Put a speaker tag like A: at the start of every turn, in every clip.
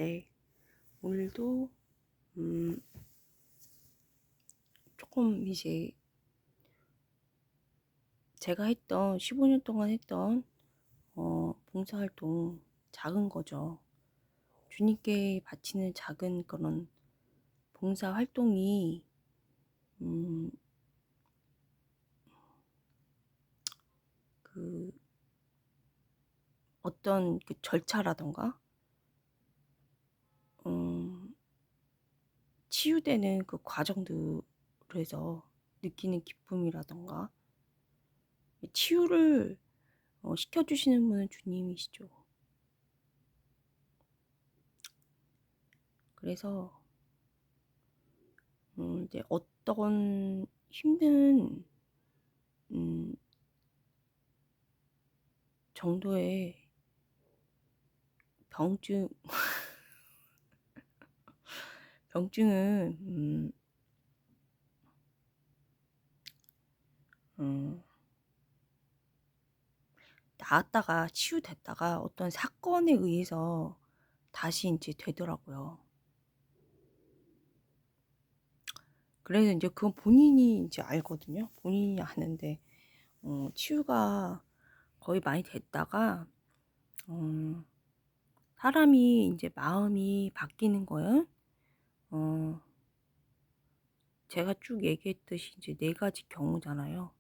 A: 네, 오늘도 조금 이제 제가 했던 15년 동안 했던 봉사활동, 작은 거죠. 주님께 바치는 작은 그런 봉사활동이 음, 그 어떤 그 절차라던가 치유되는 그 과정들에서 느끼는 기쁨이라던가 치유를 시켜주시는 분은 주님이시죠. 그래서 이제 어떤 힘든 정도의 병증 병증은 나았다가 치유됐다가 어떤 사건에 의해서 다시 이제 되더라고요. 그래서 이제 그건 본인이 이제 알거든요. 본인이 아는데 치유가 거의 많이 됐다가 사람이 이제 마음이 바뀌는 거예요. 제가 쭉 얘기했듯이 이제 4가지 경우잖아요.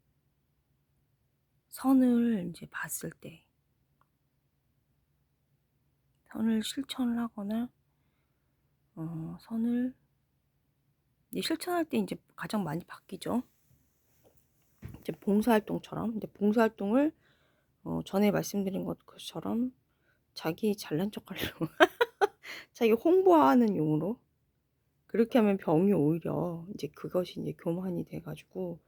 A: 선을 이제 봤을 때, 선을 실천을 하거나, 선을 이제 실천할 때 이제 가장 많이 바뀌죠. 이제 봉사활동처럼. 근데 봉사활동을 전에 말씀드린 것처럼 자기 잘난 척 하려고, 자기 홍보하는 용으로 그렇게 하면 병이 오히려 이제 그것이 이제 교만이 돼가지고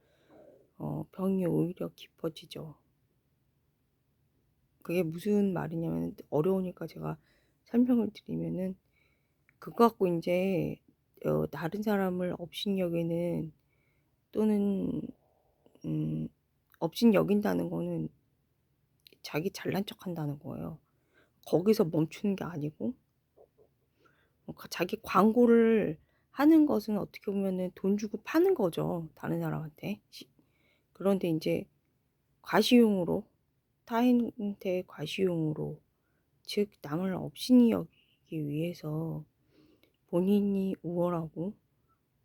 A: 병이 오히려 깊어지죠. 그게 무슨 말이냐면 어려우니까 제가 설명을 드리면은 그거 갖고 이제 다른 사람을 업신여기는 또는 업신여긴다는 거는 자기 잘난 척 한다는 거예요. 거기서 멈추는 게 아니고 자기 광고를 하는 것은 어떻게 보면은 돈 주고 파는 거죠. 다른 사람한테. 그런데 이제 과시용으로 타인한테 과시용으로 즉 남을 업신이 여기기 위해서 본인이 우월하고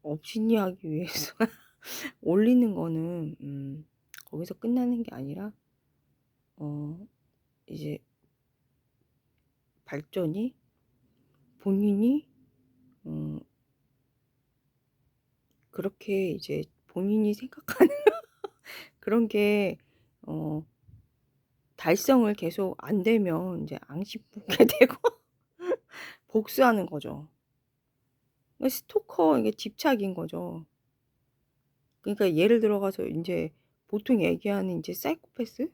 A: 업신이 하기 위해서 올리는 거는 거기서 끝나는 게 아니라 이제 발전이 본인이 그렇게 이제 본인이 생각하는 그런 게 달성을 계속 안 되면 이제 앙심붙게 되고 복수하는 거죠. 스토커 이게 집착인 거죠. 그러니까 예를 들어가서 이제 보통 얘기하는 이제 사이코패스?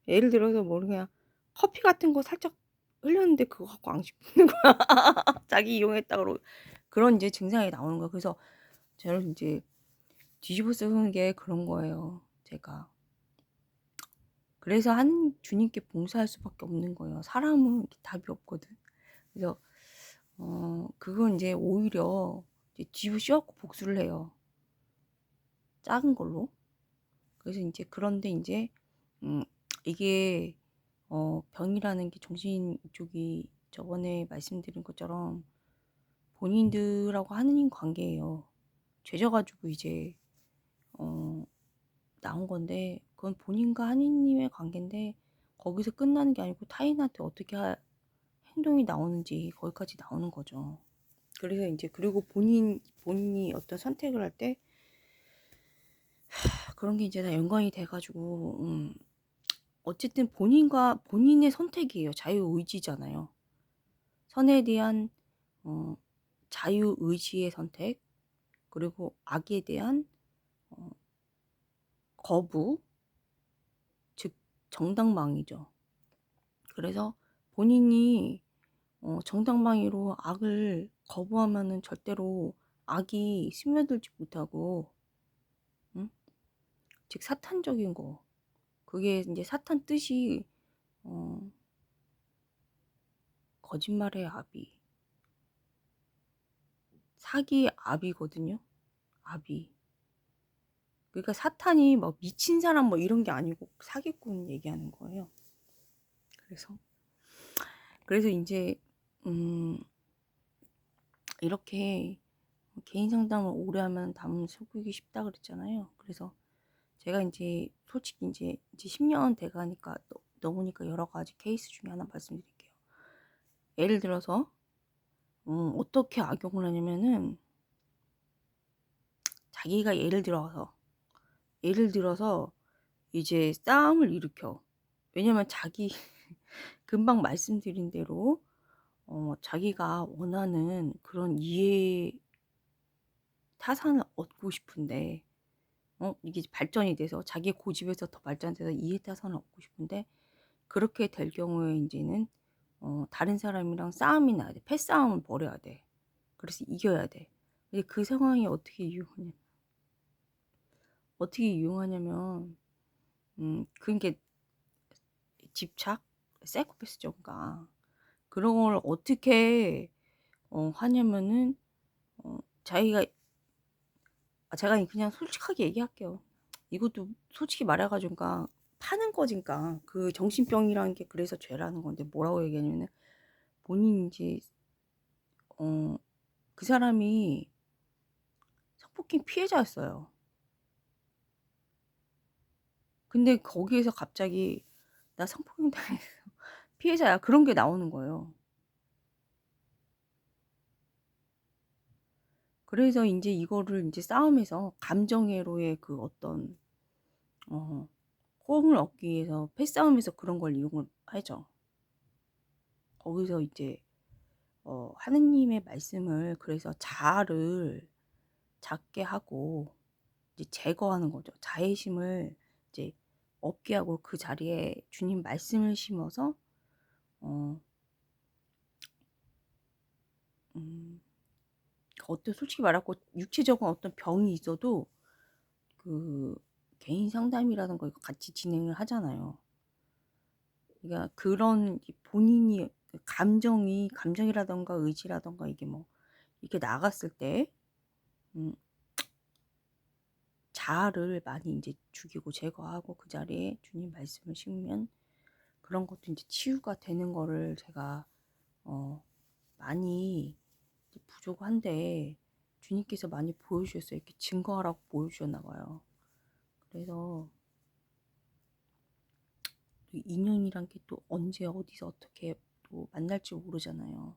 A: 예를 들어서 뭐 그냥 커피 같은 거 살짝 흘렸는데 그거 갖고 앙심 부는 거야. 자기 이용했다 그러고 그런 이제 증상이 나오는 거예요. 그래서 저를 이제 뒤집어 쓰는 게 그런 거예요. 제가. 그래서 한 주님께 봉사할 수밖에 없는 거예요. 사람은 답이 없거든. 그래서 그건 이제 오히려 이제 뒤집어 씌워갖고 복수를 해요. 작은 걸로. 그래서 이제 그런데 이제 이게 병이라는 게 정신 쪽이 저번에 말씀드린 것처럼 본인들하고 하느님 관계예요. 죄져가지고 이제 나온 건데 그건 본인과 하느님의 관계인데 거기서 끝나는 게 아니고 타인한테 어떻게 행동이 나오는지 거기까지 나오는 거죠. 그래서 이제 그리고 본인이 어떤 선택을 할 때 그런 게 이제 다 연관이 돼가지고 어쨌든 본인의 선택이에요. 자유의지잖아요. 선에 대한 자유의지의 선택, 그리고 악에 대한 거부, 즉 정당방위죠. 그래서 본인이 정당방위로 악을 거부하면은 절대로 악이 스며들지 못하고, 즉 사탄적인 거, 그게 이제 사탄 뜻이 거짓말의 아비, 사기 압이거든요. 압이. 그러니까 사탄이 뭐 미친 사람 뭐 이런 게 아니고 사기꾼 얘기하는 거예요. 그래서 이제 이렇게 개인 상담을 오래 하면 담 속이기 쉽다 그랬잖아요. 그래서 제가 이제 솔직히 이제 10년 돼 가니까 넘으니까 여러 가지 케이스 중에 하나 말씀드릴게요. 예를 들어서 어떻게 악용을 하냐면은 자기가 예를 들어서 이제 싸움을 일으켜. 왜냐면 자기 금방 말씀드린 대로 자기가 원하는 그런 이해 타산을 얻고 싶은데 이게 발전이 돼서 자기 고집에서 더 발전돼서 이해 타산을 얻고 싶은데 그렇게 될 경우에 인제는 다른 사람이랑 싸움이 나야 돼. 패싸움을 벌여야 돼. 그래서 이겨야 돼. 근데 그 상황이 어떻게 유용하냐면 그게 집착? 사이코패스죠 그러니까. 그런 걸 어떻게 하냐면은 자기가 제가 그냥 솔직하게 얘기할게요. 이것도 솔직히 말해 가지고 그러니까 파는 거니까 그 정신병이라는 게 그래서 죄라는 건데 뭐라고 얘기하냐면은 본인이 인제 그 사람이 성폭행 피해자였어요. 근데 거기에서 갑자기 "나 성폭행 당했어. 피해자야." 그런 게 나오는 거예요. 그래서 인제 이거를 인제 싸움에서 감정회로의 그 어떤 어 호응을 얻기 위해서 패싸움에서 그런 걸 이용을 하죠. 거기서 이제 하느님의 말씀을 그래서 자아를 작게 하고 이제 제거하는 거죠. 자애심을 이제 없게 하고 그 자리에 주님 말씀을 심어서 어 음 어떤 솔직히 말하고 육체적인 어떤 병이 있어도 그 개인 상담이라든가 이거 같이 진행을 하잖아요. 그러니까 그런 본인이 그 감정이라든가 의지라든가 이게 뭐 이렇게 나갔을 때 음 자아를 많이 인제 죽이고 제거하고 그 자리에 주님 말씀을 심으면 그런 것도 인제 치유가 되는 거를 제가 어 많이 이제 부족한데 주님께서 많이 보여주셨어요. 이렇게 증거하라고 보여주셨나 봐요. 그래서 또 인연이란 게 또 언제 어디서 어떻게 또 만날지 모르잖아요.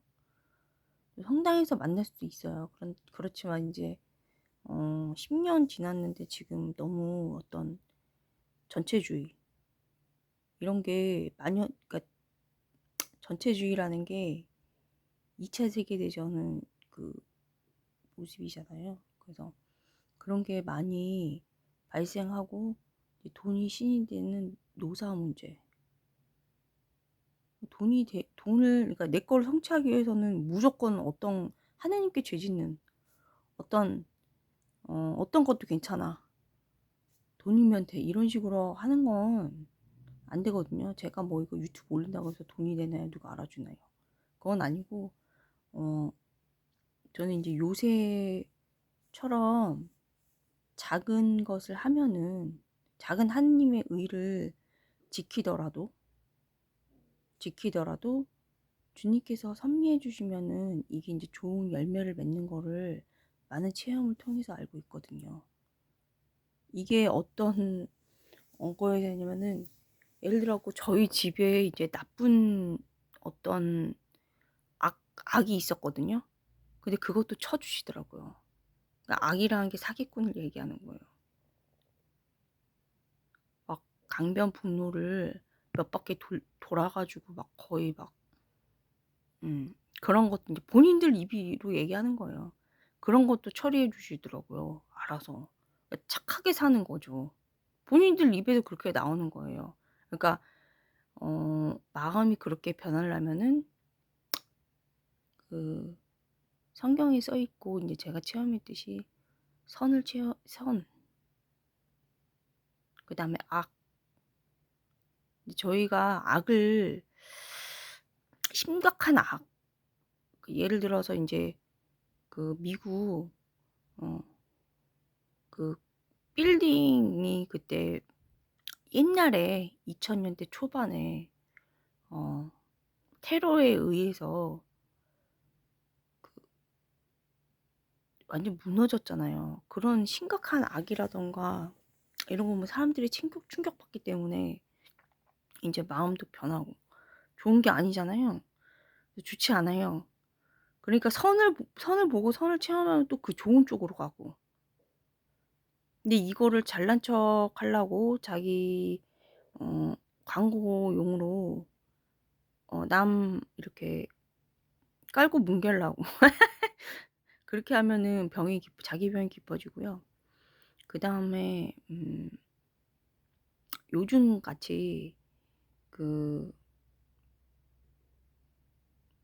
A: 또 성당에서 만날 수도 있어요. 그렇지만 인제 10년 지났는데 지금 너무 어떤 전체주의 이런 게 그러니까 전체주의라는 게 2차 세계대전은 그 모습이잖아요. 그래서 그런 게 많이 발생하고 이제 돈이 신이 되는 노사 문제. 돈을 그러니까 내 걸 성취하기 위해서는 무조건 어떤 하나님께 죄짓는 어떤 어떤 것도 괜찮아. 돈이면 돼. 이런 식으로 하는 건 안 되거든요. 제가 뭐 이거 유튜브 올린다고 해서 돈이 되나요? 누가 알아주나요? 그건 아니고 어 저는 인제 요새처럼 작은 것을 하면은 작은 하느님의 의를 지키더라도 주님께서 섭리해 주시면은 이게 인제 좋은 열매를 맺는 거를 많은 체험을 통해서 알고 있거든요. 이게 어떤 거냐면은 예를 들어 갖고 저희 집에 이제 나쁜 어떤 악이 있었거든요. 근데 그것도 쳐 주시더라고요. 그러니까 악이라는 게 사기꾼을 얘기하는 거예요. 막 강변 북로를 몇 바퀴 돌아 가지고 막 거의 막 그런 것도 인제 본인들 입으로 얘기하는 거예요. 그런 것도 처리해 주시더라고요 알아서. 착하게 사는 거죠. 본인들 입에서 그렇게 나오는 거예요. 그러니까 마음이 그렇게 변하려면은 그 성경에 써 있고 인제 제가 체험했듯이 그다음에 저희가 심각한 그 예를 들어서 인제 그 미국 그 빌딩이 그때 옛날에 2000년대 초반에 테러에 의해서 완전 무너졌잖아요. 그런 심각한 악이라던가 이런 거 보면 사람들이 충격받기 때문에 이제 마음도 변하고 좋은 게 아니잖아요. 좋지 않아요. 그러니까 선을 보고 선을 체험하면 또 그 좋은 쪽으로 가고. 근데 이거를 잘난 척 하려고 자기 광고용으로 남 이렇게 깔고 뭉개려고 그렇게 하면은 자기 병이 깊어지고요. 그다음에 요즘 같이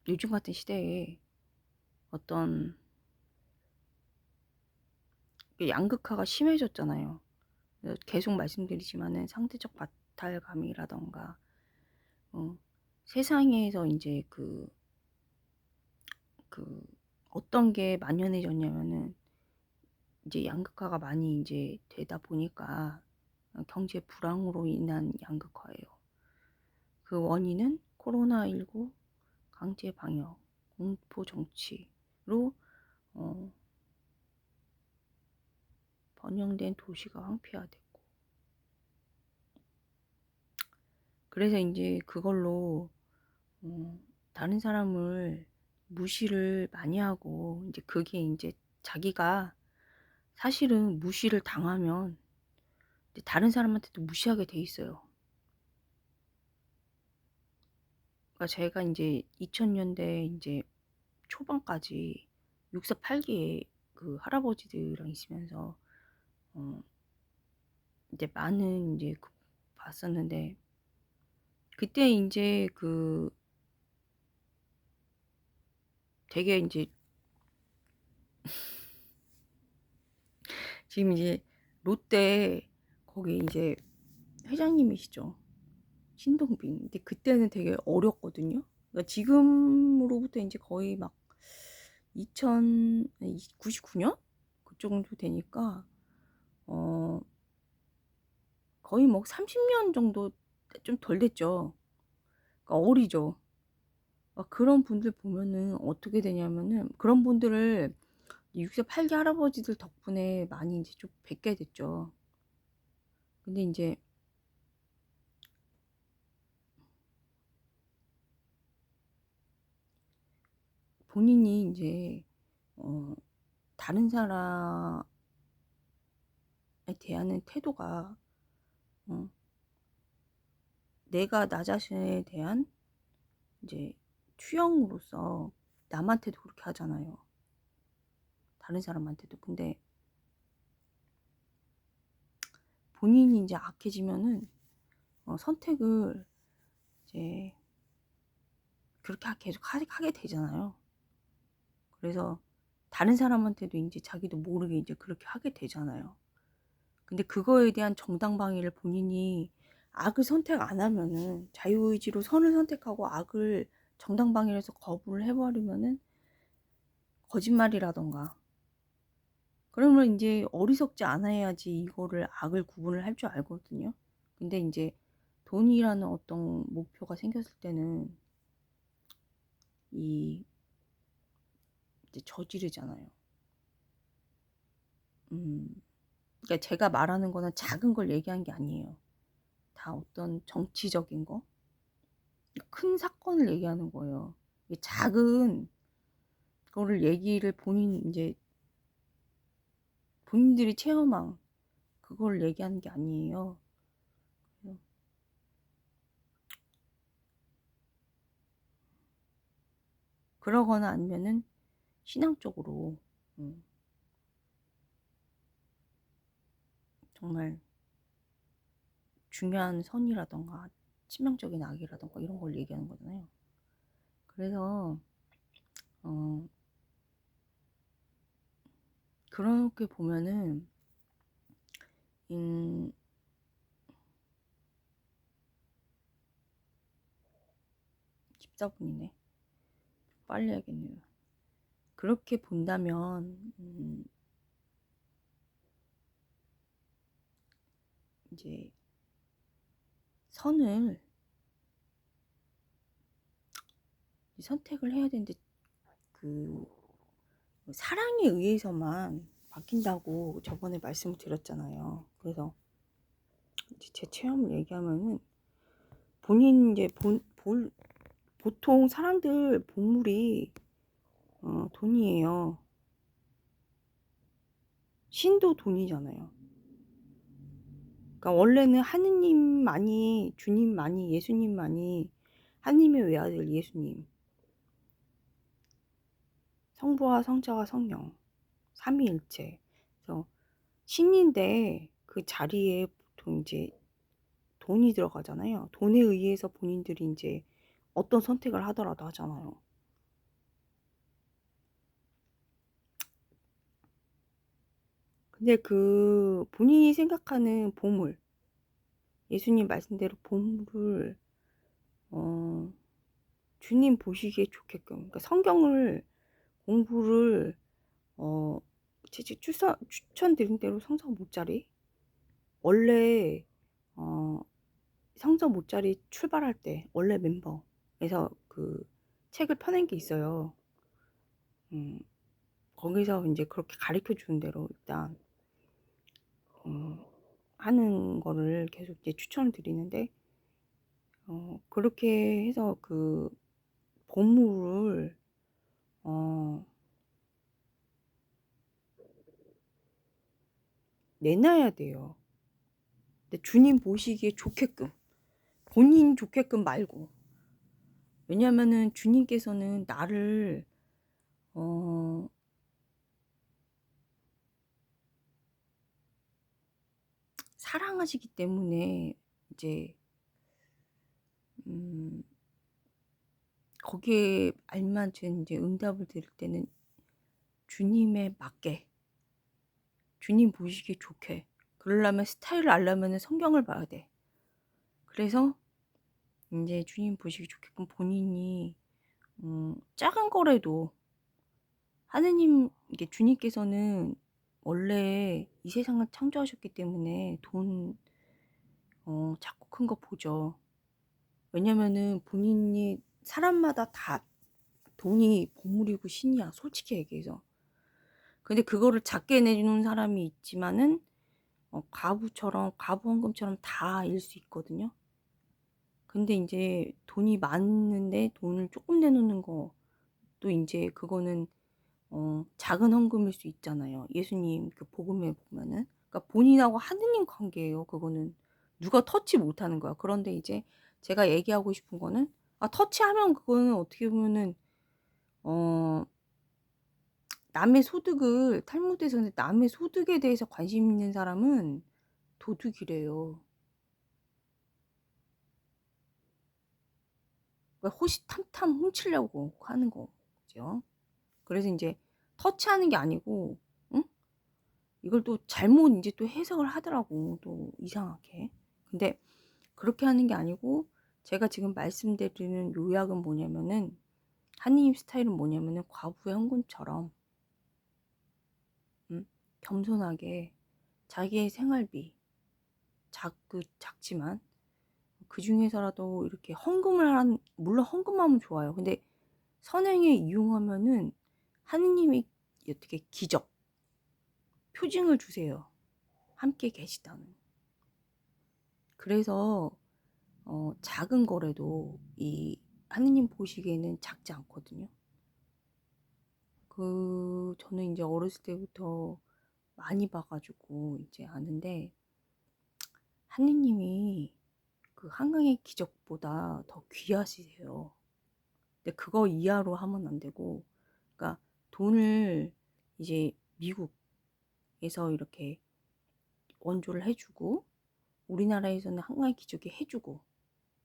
A: 요즘 같은 시대에 어떤 양극화가 심해졌잖아요. 계속 말씀드리지만은 상대적 박탈감이라던가 세상에서 이제 어떤 게 만연해졌냐면은 이제 양극화가 많이 이제 되다 보니까 경제 불황으로 인한 양극화예요. 그 원인은 코로나19, 강제 방역, 공포 정치로 번영된 도시가 황폐화됐고, 그래서 이제 그걸로 다른 사람을 무시를 많이 하고, 이제 그게 이제 자기가 사실은 무시를 당하면 이제 다른 사람한테도 무시하게 돼 있어요. 그러니까 제가 이제 2000년대 이제 초반까지 6사8기에 그 할아버지들이랑 있으면서 이제 많은 이제 봤었는데, 그때 이제 되게 이제 지금 이제 롯데 거기 이제 회장님이시죠. 신동빈. 근데 그때는 되게 어렸거든요. 그러니까 지금으로부터 이제 거의 막 2099년? 그 정도 되니까, 거의 뭐 30년 정도 좀 덜 됐죠. 그러니까 어리죠. 그런 분들 보면은 어떻게 되냐면은, 그런 분들을 6세 8기 할아버지들 덕분에 많이 이제 좀 뵙게 됐죠. 근데 이제 본인이 이제 다른 사람에 대한 태도가 내가 나 자신에 대한 이제 투영으로서 남한테도 그렇게 하잖아요. 다른 사람한테도. 근데 본인이 이제 악해지면은 선택을 이제 그렇게 계속 하게 되잖아요. 그래서 다른 사람한테도 이제 자기도 모르게 이제 그렇게 하게 되잖아요. 근데 그거에 대한 정당방위를 본인이 악을 선택 안 하면은, 자유의지로 선을 선택하고 악을 정당방위를 해서 거부를 해버리면은 거짓말이라던가, 그러면 이제 어리석지 않아야지 이거를 악을 구분을 할 줄 알거든요. 근데 이제 돈이라는 어떤 목표가 생겼을 때는 이제 저지르잖아요. 그러니까 제가 말하는 거는 작은 걸 얘기한 게 아니에요. 다 어떤 정치적인 거, 큰 사건을 얘기하는 거예요. 작은 거를 얘기를 본인들이 체험한 그걸 얘기하는 게 아니에요. 그러거나 아니면은 신앙적으로 정말 중요한 선이라던가 치명적인 악이라던가 이런 걸 얘기하는 거잖아요. 그래서 그렇게 보면은 집사분이네. 빨리 해야겠네요. 그렇게 본다면 이제 선을 선택을 해야 되는데 그 사랑에 의해서만 바뀐다고 저번에 말씀을 드렸잖아요. 그래서 이제 제 체험을 얘기하면은 본인 이제 보통 사람들 보물이 돈이에요. 신도 돈이잖아요. 그러니까 원래는 하느님만이, 주님만이, 예수님만이, 하느님의 외아들 예수님, 성부와 성자와 성령, 삼위일체. 그래서 신인데 그 자리에 보통 이제 돈이 들어가잖아요. 돈에 의해서 본인들이 이제 어떤 선택을 하더라도 하잖아요. 근데 그 본인이 생각하는 보물, 예수님 말씀대로 보물을 주님 보시기에 좋게끔, 그러니까 성경을 공부를 추천드린 대로 성서 모짜리, 원래 성서 모짜리 출발할 때 원래 멤버에서 그 책을 펴낸 게 있어요. 거기서 이제 그렇게 가르쳐 주는 대로 일단 하는 거를 계속 이제 추천을 드리는데, 그렇게 해서 그 보물을 내놔야 돼요. 근데 주님 보시기에 좋게끔, 본인 좋게끔 말고. 왜냐면은 주님께서는 나를 사랑하시기 때문에 이제 거기에 알맞은 이제 응답을 드릴 때는 주님에 맞게, 주님 보시기에 좋게. 그러려면 스타일을 알려면 성경을 봐야 돼. 그래서 이제 주님 보시기 좋게끔 본인이 작은 거라도, 하느님, 이게 주님께서는 원래 이 세상을 창조하셨기 때문에 돈 자꾸 큰 거 보죠. 왜냐면은 본인이, 사람마다 다 돈이 보물이고 신이야, 솔직히 얘기해서. 근데 그거를 작게 내주는 사람이 있지만은 과부처럼, 과부헌금처럼 다 일 수 있거든요. 근데 이제 돈이 많은데 돈을 조금 내놓는 것도 이제 그거는 작은 헌금일 수 있잖아요. 예수님 그 복음에 보면은. 그러니까 본인하고 하느님 관계예요. 그거는 누가 터치 못하는 거야. 그런데 이제 제가 얘기하고 싶은 거는, 터치하면 그거는 어떻게 보면은 남의 소득을, 탈무드에서는 남의 소득에 대해서 관심 있는 사람은 도둑이래요. 그러니까 호시탐탐 훔치려고 하는 거죠. 그래서 이제 터치하는 게 아니고, 응? 이걸 또 잘못 이제 또 해석을 하더라고, 또 이상하게. 근데 그렇게 하는 게 아니고, 제가 지금 말씀드리는 요약은 뭐냐면은, 하느님 스타일은 뭐냐면은 과부의 헌금처럼 겸손하게 자기의 생활비, 작지만 그 중에서라도 이렇게 헌금을 하는, 물론 헌금하면 좋아요. 근데 선행에 이용하면은 하느님이 어떻게 기적, 표징을 주세요. 함께 계시다는. 그래서 작은 거라도 이 하느님 보시기에는 작지 않거든요. 저는 이제 어렸을 때부터 많이 봐가지고 이제 아는데, 하느님이 그 한강의 기적보다 더 귀하시세요. 근데 그거 이하로 하면 안 되고, 그러니까 돈을 이제 미국에서 이렇게 원조를 해주고, 우리나라에서는 한강의 기적이 해주고,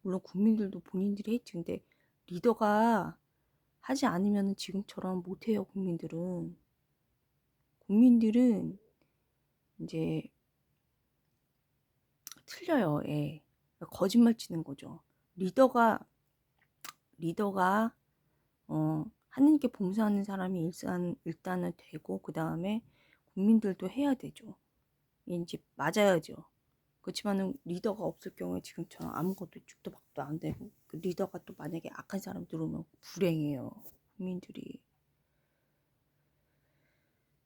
A: 물론 국민들도 본인들이 했지. 근데 리더가 하지 않으면 지금처럼 못해요. 국민들은 이제 틀려요. 예. 거짓말 치는 거죠. 리더가 하느님께 봉사하는 사람이 일단은 되고 그 다음에 국민들도 해야 되죠. 이제 맞아야죠. 그렇지만은 리더가 없을 경우에 지금처럼 아무것도 죽도 밥도 안 되고 그 리더가 또 만약에 악한 사람 들어오면 불행해요. 국민들이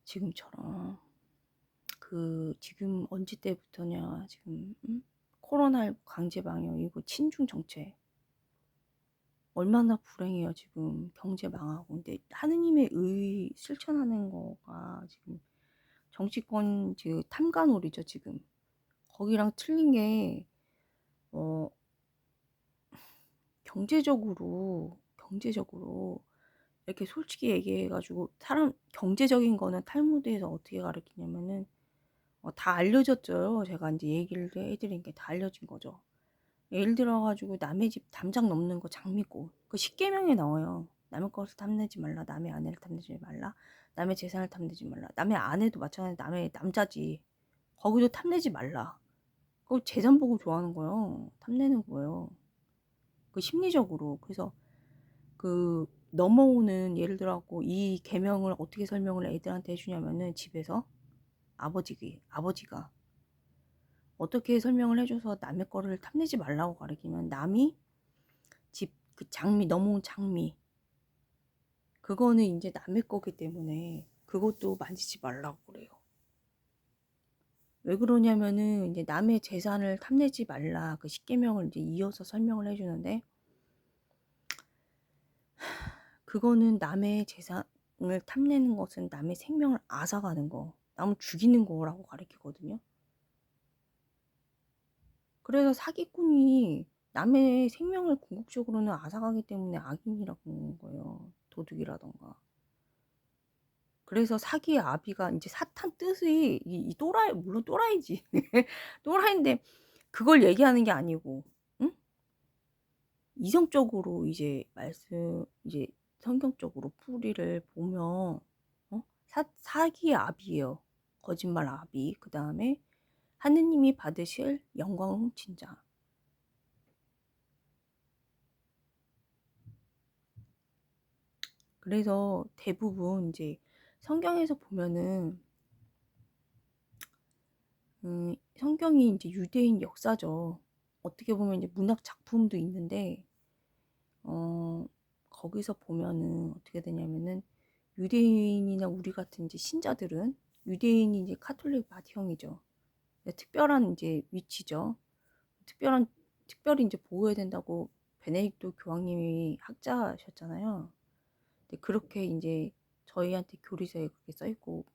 A: 지금처럼 지금 언제 때부터냐 지금 코로나19 강제 방역이고 친중 정책 얼마나 불행해요. 지금 경제 망하고. 근데 하느님의 의 실천하는 거가 지금 정치권 지금 탐관오리죠. 지금 거기랑 틀린 게 경제적으로 이렇게 솔직히 얘기해가지고 사람 경제적인 거는 탈무드에서 어떻게 가르치냐면은 다 알려졌죠. 제가 이제 얘기를 해드린 게 다 알려진 거죠. 예를 들어가지고 남의 집 담장 넘는 거 장미고 그 10계명에 나와요. 남의 것을 탐내지 말라. 남의 아내를 탐내지 말라. 남의 재산을 탐내지 말라. 남의 아내도 마찬가지 남의 남자지. 거기도 탐내지 말라. 그거 재산 보고 좋아하는 거예요. 탐내는 거예요. 그 심리적으로. 그래서 넘어오는 예를 들어갖고 이 계명을 어떻게 설명을 애들한테 해주냐면은 집에서 아버지가 어떻게 설명을 해줘서 남의 거를 탐내지 말라고 가르치면 남이 집 그 장미 넘어온 장미 그거는 이제 남의 거기 때문에 그것도 만지지 말라고 그래요. 왜 그러냐면은 이제 남의 재산을 탐내지 말라 그 10계명을 이제 이어서 설명을 해주는데 그거는 남의 재산을 탐내는 것은 남의 생명을 앗아가는 거, 남을 죽이는 거라고 가르치거든요. 그래서 사기꾼이 남의 생명을 궁극적으로는 앗아가기 때문에 악인이라고 하는 거예요. 도둑이라던가. 그래서 사기의 아비가 이제 사탄 뜻이 이 또라이 물론 또라이지 또라이인데 그걸 얘기하는 게 아니고 응? 이성적으로 이제 이제 성경적으로 풀이를 보면 사기의 아비예요. 거짓말 아비. 그 다음에 하느님이 받으실 영광을 훔친 자. 그래서 대부분 이제 성경에서 보면은 성경이 이제 유대인 역사죠. 어떻게 보면 이제 문학 작품도 있는데 거기서 보면은 어떻게 되냐면은 유대인이나 우리 같은 이제 신자들은 유대인이 이제 카톨릭 맏형이죠. 특별한 이제 위치죠. 특별히 이제 보호해야 된다고 베네딕토 교황님이 학자셨잖아요. 근데 그렇게 이제 저희한테 교리서에 그렇게 써 있고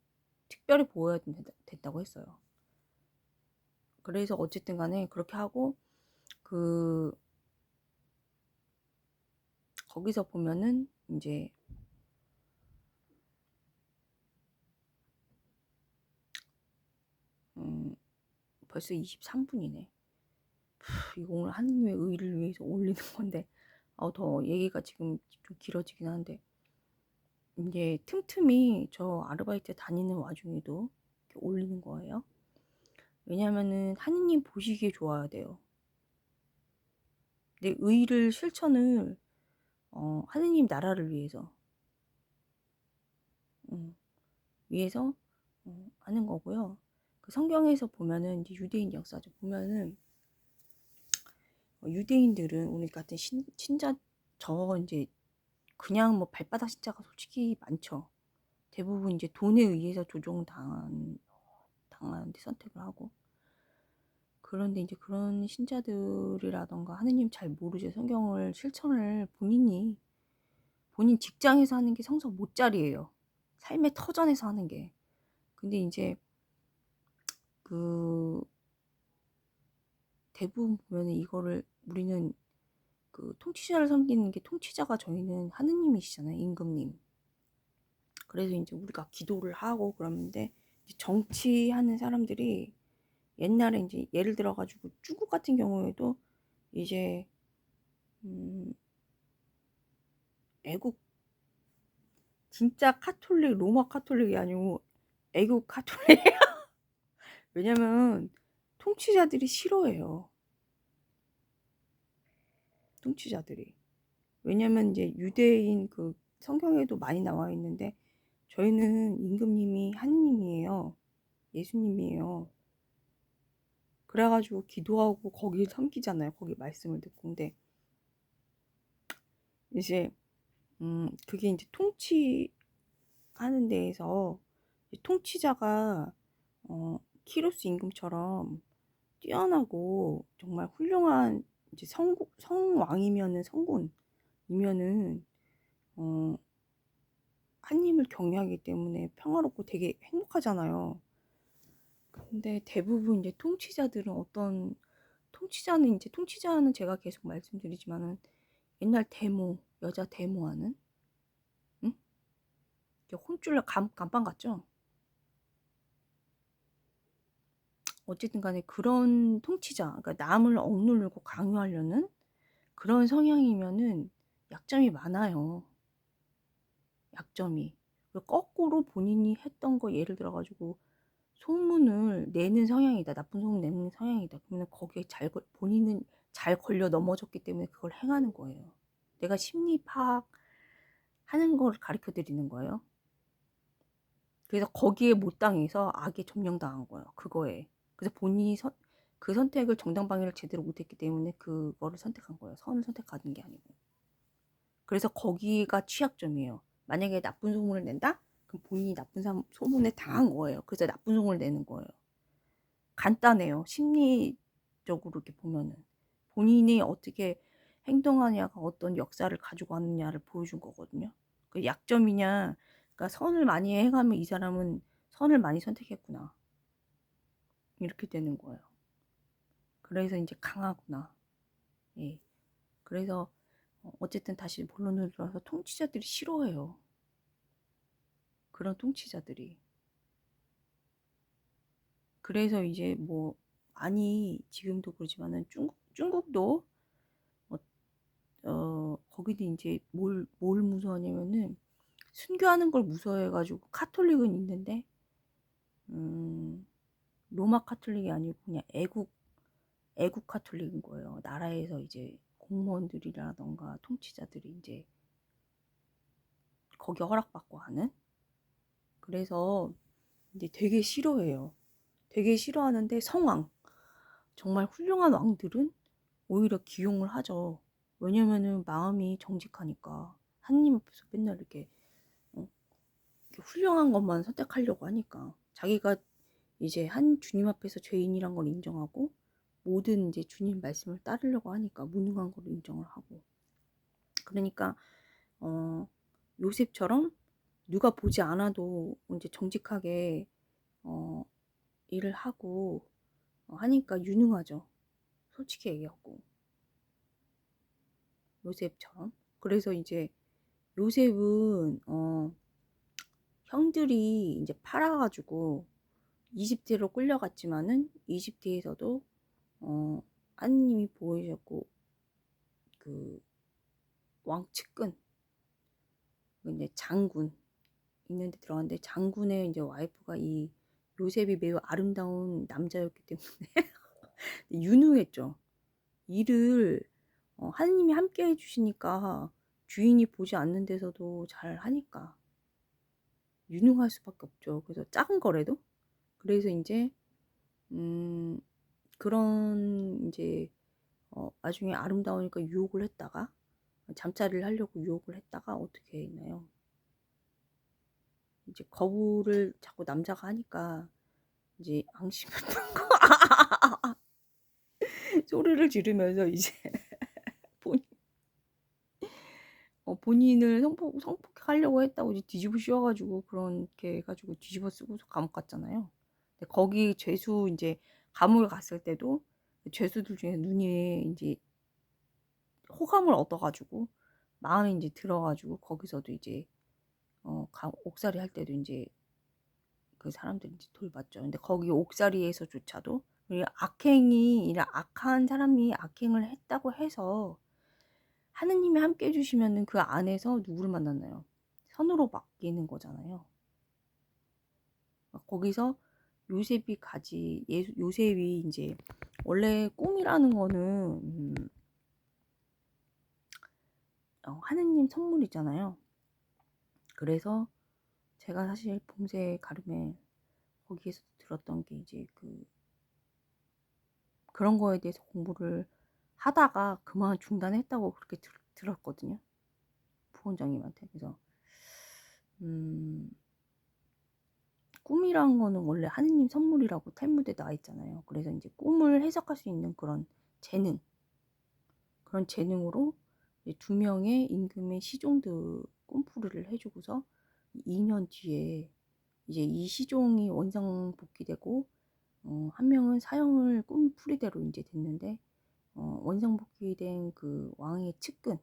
A: 특별히 보호해야 된다고 했어요. 그래서 어쨌든 간에 그렇게 하고 거기서 보면은 이제 벌써 23분이네. 이거 오늘 하느님의 의를 위해서 올리는 건데 더 얘기가 지금 좀 길어지긴 한데 이제 틈틈이 저 아르바이트 다니는 와중에도 이렇게 올리는 거예요. 왜냐면은 하느님 보시기에 좋아야 돼요. 내 의를 실천을 하느님 나라를 위해서 위해서 하는 거고요. 그 성경에서 보면은 이제 유대인 역사죠. 보면은 유대인들은 우리 같은 신자 이제 그냥 뭐 발바닥 신자가 솔직히 많죠. 대부분 이제 돈에 의해서 조종당하는 데 선택을 하고 그런데 이제 그런 신자들이라던가 하느님 잘 모르죠. 성경을 실천을 본인 직장에서 하는 게 성서 못자리예요. 삶의 터전에서 하는 게. 근데 이제 대부분 보면은 이거를 우리는 통치자를 섬기는 게 통치자가 저희는 하느님이시잖아요. 임금님. 그래서 이제 우리가 기도를 하고 그러는데 정치하는 사람들이 옛날에 이제 예를 들어가지고 중국 같은 경우에도 이제 애국 진짜 카톨릭 로마 카톨릭이 아니고 애국 카톨릭 왜냐면 통치자들이 싫어해요. 통치자들이. 왜냐면 이제 유대인 성경에도 많이 나와 있는데 저희는 임금님이 하느님이에요. 예수님이에요. 그래가지고 기도하고 거기 섬기잖아요. 거기 말씀을 듣고. 근데 이제 그게 이제 통치하는 데에서 통치자가 키루스 임금처럼 뛰어나고 정말 훌륭한 이제 성왕이면은 성군이면은 하나님을 경외하기 때문에 평화롭고 되게 행복하잖아요. 근데 대부분 이제 통치자는 제가 계속 말씀드리지만은 옛날 여자 데모하는, 응? 혼쭐나 감방 같죠? 어쨌든 간에 그런 통치자, 그러니까 남을 억누르고 강요하려는 그런 성향이면은 약점이 많아요. 약점이. 거꾸로 본인이 했던 거 예를 들어가지고 소문을 내는 성향이다. 나쁜 소문 내는 성향이다. 그러면 거기에 본인은 잘 걸려 넘어졌기 때문에 그걸 행하는 거예요. 내가 심리 파악 하는 걸 가르쳐 드리는 거예요. 그래서 거기에 못 당해서 악에 점령당한 거예요. 그거에. 그래서 본인이 그 선택을 정당 방위를 제대로 못했기 때문에 그거를 선택한 거예요. 선을 선택하는 게 아니고. 그래서 거기가 취약점이에요. 만약에 나쁜 소문을 낸다? 그럼 본인이 나쁜 소문에 당한 거예요. 그래서 나쁜 소문을 내는 거예요. 간단해요. 심리적으로 이렇게 보면은. 본인이 어떻게 행동하냐가 어떤 역사를 가지고 왔느냐를 보여준 거거든요. 그 약점이냐, 그러니까 선을 많이 행하면 이 사람은 선을 많이 선택했구나. 이렇게 되는 거예요. 그래서 이제 강하구나. 예. 그래서 어쨌든 다시 본론으로 들어와서 통치자들이 싫어해요. 그런 통치자들이. 그래서 이제 뭐 많이 지금도 그러지만은 중국도 거기도 이제 뭘 무서워하냐면은 순교하는 걸 무서워해가지고 카톨릭은 있는데 로마 카톨릭이 아니고 그냥 애국 카톨릭인 거예요. 나라에서 이제 공무원들이라던가 통치자들이 이제 거기 허락받고 하는. 그래서 이제 되게 싫어해요. 되게 싫어하는데 정말 훌륭한 왕들은 오히려 기용을 하죠. 왜냐면은 마음이 정직하니까 하느님 앞에서 맨날 이렇게 훌륭한 것만 선택하려고 하니까 자기가 이제 한 주님 앞에서 죄인이란 걸 인정하고 모든 이제 주님 말씀을 따르려고 하니까 무능한 걸 인정을 하고 그러니까 요셉처럼 누가 보지 않아도 이제 정직하게 일을 하고 하니까 유능하죠. 솔직히 얘기하고 요셉처럼. 그래서 이제 요셉은 형들이 이제 팔아가지고 이집트로 끌려갔지만은 이집트에서도 하느님이 보이셨고 그 왕측근 이제 장군 있는데 들어갔는데 장군의 이제 와이프가 이 요셉이 매우 아름다운 남자였기 때문에 유능했죠. 일을 하느님이 함께 해주시니까 주인이 보지 않는 데서도 잘 하니까 유능할 수밖에 없죠. 그래서 작은 거래도 그래서 이제 그런 이제 나중에 아름다우니까 유혹을 했다가 잠자리를 하려고 유혹을 했다가 어떻게 했나요? 이제 거부를 자꾸 남자가 하니까 이제 앙심을 품고 소리를 지르면서 이제 본인을 성폭행하려고 했다고 이제 뒤집어 씌워가지고 그렇게 해가지고 뒤집어 쓰고서 감옥 갔잖아요. 근데 거기 이제 감옥에 갔을 때도 죄수들 중에 눈이 이제 호감을 얻어가지고 마음이 이제 들어가지고 거기서도 이제 옥살이 할 때도 이제 그 사람들이 이제 돌봤죠. 근데 거기 옥살이에서조차도 이런 악한 사람이 악행을 했다고 해서 하느님이 함께 해주시면은 그 안에서 누구를 만났나요? 선으로 바뀌는 거잖아요. 거기서 요셉이 이제 원래 꿈이라는 거는 하느님 선물이잖아요. 그래서 제가 사실 봄새 가르멜 거기에서 들었던 게 이제 그런 거에 대해서 공부를 하다가 그만 중단했다고 그렇게 들었거든요. 부원장님한테. 그래서 꿈이란 거는 원래 하느님 선물이라고 탈무드에 나와 있잖아요. 그래서 이제 꿈을 해석할 수 있는 그런 그런 재능으로 이제 2명의 임금의 시종들 꿈풀이를 해주고서 2년 뒤에 이제 이 시종이 원상복귀되고 한 명은 사형을 꿈풀이대로 이제 됐는데 원상복귀된 그 왕의 측근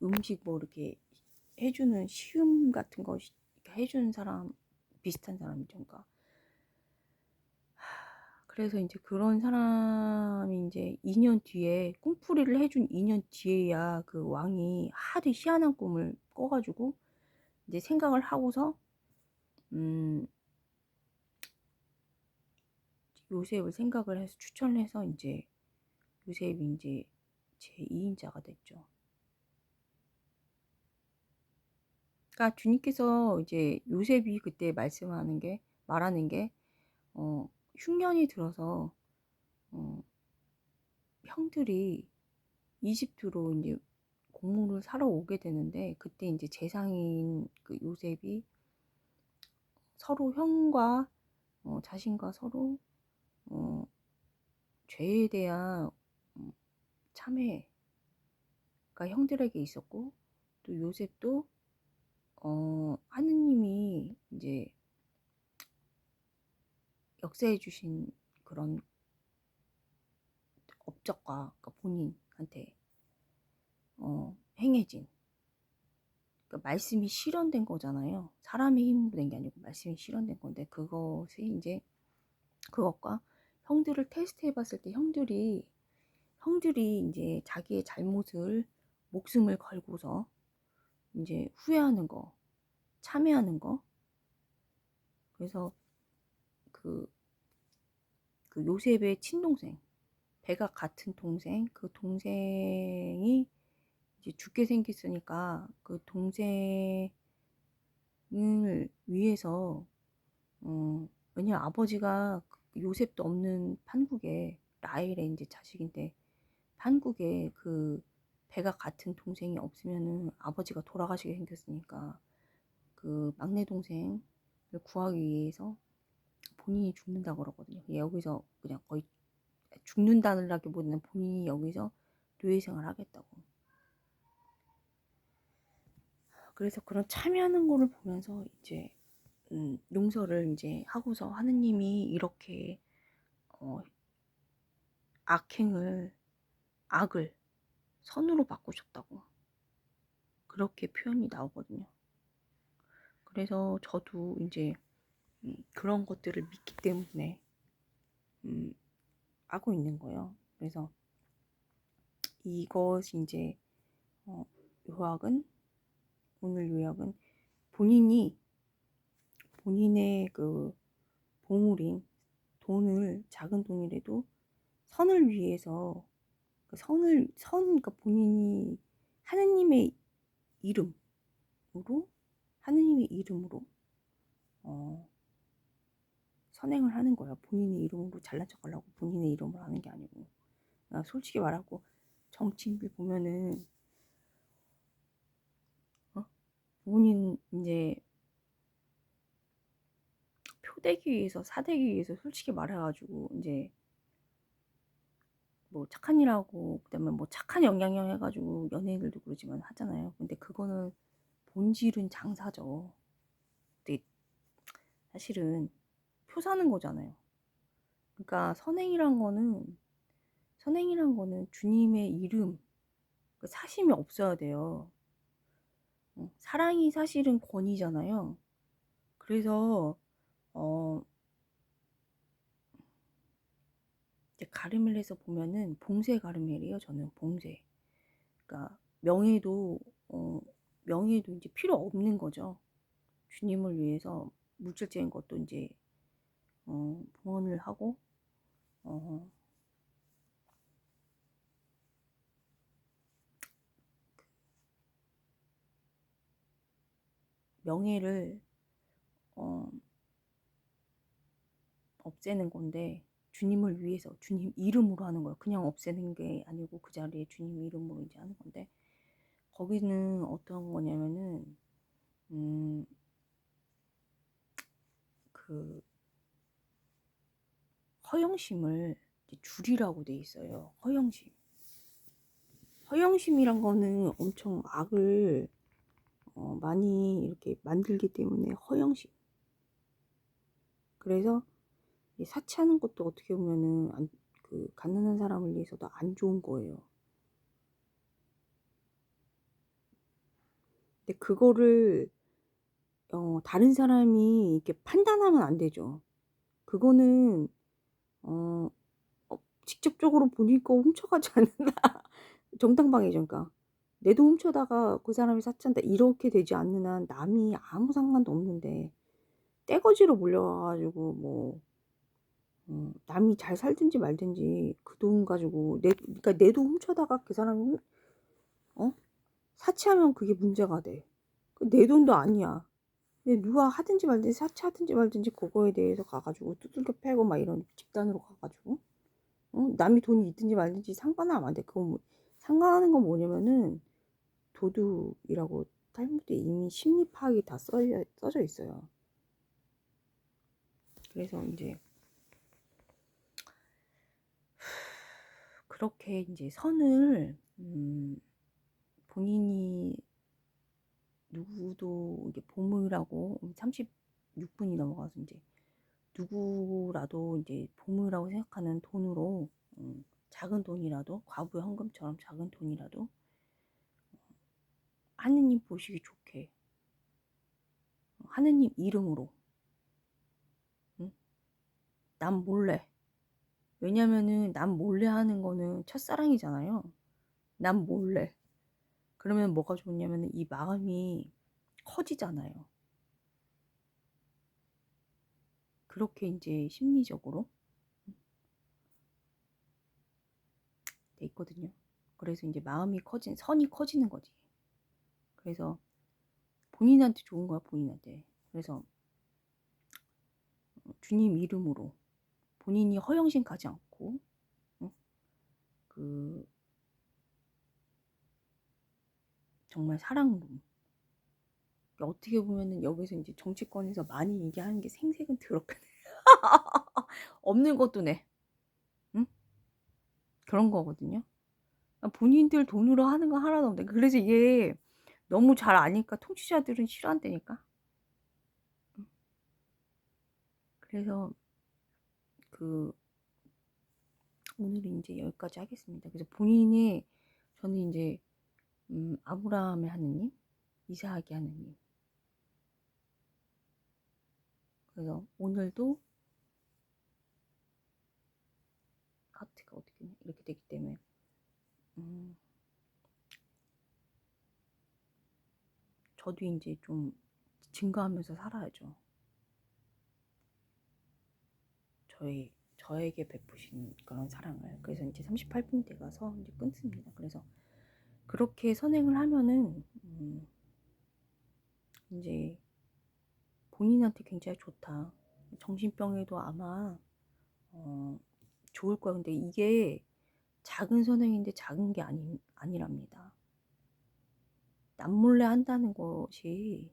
A: 음식 뭐 이렇게 해주는 시음 같은 거 해주는 사람 비슷한 사람이죠. 그러니까 그래서 이제 그런 사람이 이제 2년 뒤에 꿈풀이를 해준 2년 뒤에야 그 왕이 하도 희한한 꿈을 꿔가지고 이제 생각을 하고서 요셉을 생각을 해서 추천을 해서 이제 요셉이 이제 제 2인자가 됐죠. 그러니까 주님께서 이제 요셉이 그때 말하는 게 흉년이 들어서 형들이 이집트로 이제 곡물을 사러 오게 되는데 그때 이제 제상인 그 요셉이 서로 형과 자신과 서로 죄에 대한 참회가 형들에게 있었고 또 요셉도 하느님이 이제 역사해 주신 그런 업적과 그러니까 본인한테 행해진 그러니까 말씀이 실현된 거잖아요. 사람의 힘으로 된 게 아니고 말씀이 실현된 건데 그것이 이제 그것과 형들을 테스트해 봤을 때 형들이 이제 자기의 잘못을 목숨을 걸고서 이제 후회하는 거, 참회하는 거. 그래서 그 요셉의 친동생, 배가 같은 동생, 그 동생이 이제 죽게 생겼으니까 그 동생을 위해서 왜냐면 아버지가 요셉도 없는 판국에 라헬의 이제 자식인데 판국에 그 배가 같은 동생이 없으면은 아버지가 돌아가시게 생겼으니까 그 막내 동생을 구하기 위해서 본인이 죽는다 그러거든요. 여기서 그냥 거의 죽는다라기보다는 본인이 여기서 노예 생활 하겠다고. 그래서 그런 참여하는 거를 보면서 이제 용서를 이제 하고서 하느님이 이렇게 악을 선으로 바꾸셨다고 그렇게 표현이 나오거든요. 그래서 저도 이제 그런 것들을 믿기 때문에 하고 있는 거예요. 그래서 이것이 이제 요약은 오늘 요약은 본인의 그 보물인 돈을 작은 돈이라도 선을 위해서 그러니까 본인이 하느님의 이름으로 선행을 하는 거예요. 본인의 이름으로 잘난 척하려고 본인의 이름을 하는 게 아니고. 그러니까 솔직히 말하고 정치인들 보면은 본인 이제 표되기 위해서 사대기 위해서 솔직히 말해가지고 이제 뭐 착한 일하고 그다음에 뭐 착한 영향력 해가지고 연예인들도 그러지만 하잖아요. 근데 그거는 본질은 장사죠. 근데 사실은 표 사는 거잖아요. 그러니까 선행이란 거는 주님의 이름 그 사심이 없어야 돼요. 사랑이 사실은 권위잖아요. 그래서 이제 가르멜에서 보면은 봉쇄 가르멜이에요. 저는 봉쇄. 그러니까 명예도 이제 필요 없는 거죠. 주님을 위해서 물질적인 것도 이제 봉헌을 하고 어, 명예를 어, 없애는 건데 주님을 위해서 주님 이름으로 하는 거예요. 그냥 없애는 게 아니고 그 자리에 주님 이름으로 이제 하는 건데 거기는 어떤 거냐면은 그 허영심을 줄이라고 돼 있어요. 허영심. 허영심이란 거는 엄청 악을 많이 이렇게 만들기 때문에 허영심. 그래서 사치하는 것도 어떻게 보면은 그 가난한 사람을 위해서도 안 좋은 거예요. 근데 그거를 다른 사람이 이렇게 판단하면 안 되죠. 그거는 어, 직접적으로 본인 거 훔쳐가지 않는다. 정당방위죠. 그러니까 내 돈 훔쳐다가 그 사람이 사치한다 이렇게 되지 않는 한 남이 아무 상관도 없는데 떼거지로 몰려와가지고 뭐 남이 잘 살든지 말든지 그 돈 가지고 그러니까 내 돈 훔쳐다가 그 사람이 사치하면 그게 문제가 돼. 내 돈도 아니야. 근데 누가 하든지 말든지 사치하든지 말든지 그거에 대해서 가가지고 두들겨 패고 막 이런 집단으로 가가지고 남이 돈이 있든지 말든지 상관은 안 돼. 그건 상관하는 건 뭐냐면은 도둑이라고 탈무드에 이미 심리 파악이 다 써져 있어요. 그래서 이제 그렇게 이제 선을 본인이 누구도 이게 보물이라고 36분이 넘어가서 이제 누구라도 이제 보물이라고 생각하는 돈으로 작은 돈이라도 과부 현금처럼 작은 돈이라도 하느님 보시기 좋게 하느님 이름으로 남 몰래 왜냐면은 남 몰래 하는 거는 첫사랑이잖아요. 남 몰래 그러면 뭐가 좋냐면은 이 마음이 커지잖아요. 그렇게 이제 심리적으로 돼 있거든요. 그래서 이제 마음이 선이 커지는 거지. 그래서 본인한테 좋은 거야, 본인한테. 그래서 주님 이름으로 본인이 허영심 가지 않고 그 정말 사랑으로 어떻게 보면은 여기서 이제 정치권에서 많이 얘기하는 게 생색은 더럽게 없는 것도 내 응? 그런 거거든요. 본인들 돈으로 하는 거 하나도 없는데 그래서 이게 너무 잘 아니까 통치자들은 싫어한다니까. 그래서 그 오늘은 이제 여기까지 하겠습니다. 그래서 본인이 저는 이제 아브라함의 하느님, 이삭의 하느님. 그래서 오늘도 하트가 어떻게 이렇게 되기 때문에 저도 이제 좀 증거하면서 살아야죠. 저에게 베푸신 그런 사랑을. 그래서 이제 38분 때 가서 이제 끊습니다. 그래서 그렇게 선행을 하면은 이제 본인한테 굉장히 좋다. 정신병에도 아마 좋을 거야. 근데 이게 작은 선행인데 작은 게 아니랍니다. 남몰래 한다는 것이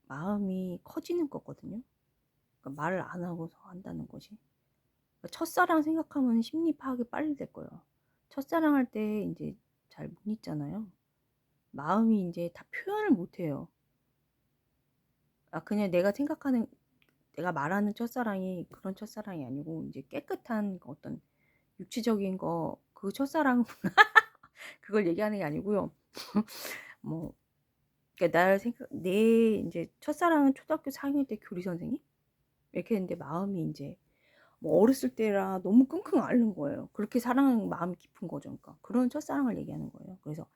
A: 마음이 커지는 거거든요. 그러니까 말을 안 하고서 한다는 것이. 그러니까 첫사랑 생각하면 심리 파악이 빨리 될 거예요. 첫사랑 할 때 이제 잘 못 잊잖아요. 마음이 이제 다 표현을 못 해요. 그냥 내가 말하는 첫사랑이 그런 첫사랑이 아니고 이제 깨끗한 어떤 육체적인 거 그 첫사랑 그걸 얘기하는 게 아니고요. 뭐 그러니까 내 이제 첫사랑은 초등학교 4학년 때 교리 선생님 이렇게 했는데 마음이 이제 뭐 어렸을 때라 너무 끙끙 앓는 거예요. 그렇게 사랑하는 마음이 깊은 거죠. 그러니까 그런 첫사랑을 얘기하는 거예요. 그래서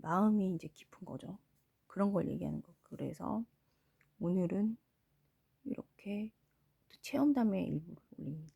A: 마음이 이제 깊은 거죠. 그런 걸 얘기하는 거. 그래서 오늘은 이렇게 체험담의 일부를 올립니다.